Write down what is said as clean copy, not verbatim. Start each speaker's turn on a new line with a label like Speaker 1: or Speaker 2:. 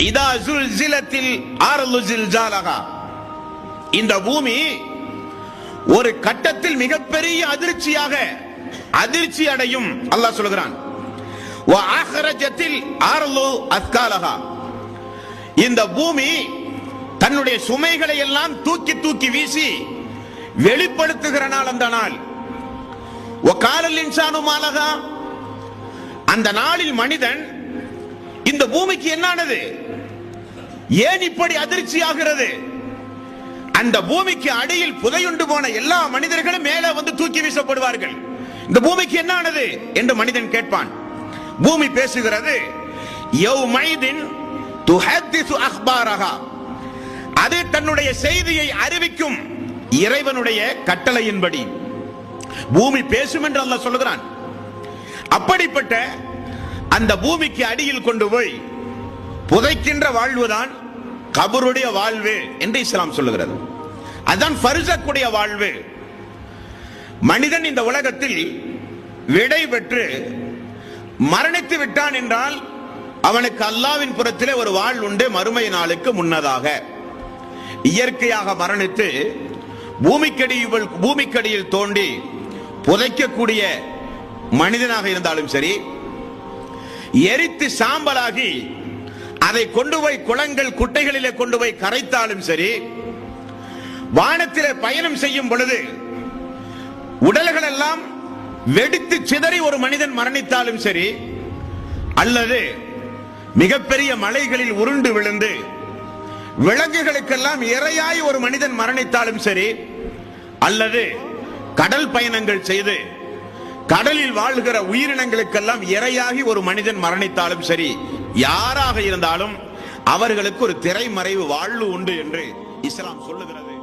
Speaker 1: இதா ஸுல்ஸிலத்தில் அர்து ஸில்ஸாலஹா, இந்த பூமி ஒரு கட்டத்தில் மிகப்பெரிய அதிர்ச்சி அடையும். அல்லாஹ் சொல்கிறான், வ அஹ்ரஜத்தில் அர்து அஸ்காலஹா, இந்த பூமி தன்னுடைய சுமைகளை எல்லாம் தூக்கி தூக்கி வீசி வெளிப்படுத்துகிற நாள் அந்த நாள். வ காலல் இன்சானு மாலஹா, அந்த நாளில் மனிதன் இந்த பூமிக்கு என்னானது, ஏன் இப்படி அதிர்ச்சி ஆகிறது? அந்த பூமிக்கு அடியில் புதையுண்டு போன எல்லா மனிதர்களும் மேலே வந்து தூக்கி வீசப்படுவார்கள். இந்த பூமிக்கு என்னானது என்று மனிதன் கேட்பான். பூமி பேசுகிறது, யௌமைதின் துஹத்திசு அக்பாரஹா, அது தன்னுடைய செய்தியை அறிவிக்கும் இறைவனுடைய கட்டளையின்படி பூமி பேசும் என்று அல்லாஹ் சொல்லுகிறான். அப்படிப்பட்ட அந்த பூமிக்கு அடியில் கொண்டு போய் புதைக்கின்ற வாழ்வுதான் கபருடைய வாழ்வு என்று இஸ்லாம் சொல்லுகிறது. அதுதான் ஃபர்ஸக்குடைய வாழ்வு. மனிதன் இந்த உலகத்தில் விடை பெற்று மரணித்து விட்டான் என்றால் அவனுக்கு அல்லாஹ்வின் புறத்திலே ஒரு வாழ்வு உண்டு. மறுமை நாளுக்கு முன்னதாக இயற்கையாக மரணித்து பூமிக்கடியில் தோண்டி புதைக்கக்கூடிய மனிதனாக இருந்தாலும் சரி, எரித்து சாம்பலாகி அதை கொண்டு போய் குளங்கள் குட்டைகளிலே கொண்டு போய் கரைத்தாலும் சரி, வானத்திலே பயணம் செய்யும் பொழுது உடல்கள் எல்லாம் வெடித்து சிதறி ஒரு மனிதன் மரணித்தாலும் சரி, அல்லது மிகப்பெரிய மலைகளில் உருண்டு விழுந்து விலங்குகளுக்கெல்லாம் இரையாய் ஒரு மனிதன் மரணித்தாலும் சரி, அல்லது கடல் பயணங்கள் செய்து கடலில் வாழ்கிற உயிரினங்களுக்கெல்லாம் இரையாகி ஒரு மனிதன் மரணித்தாலும் சரி, யாராக இருந்தாலும் அவர்களுக்கு ஒரு திரைமறைவு வாழ்வு உண்டு என்று இஸ்லாம் சொல்லுகிறது.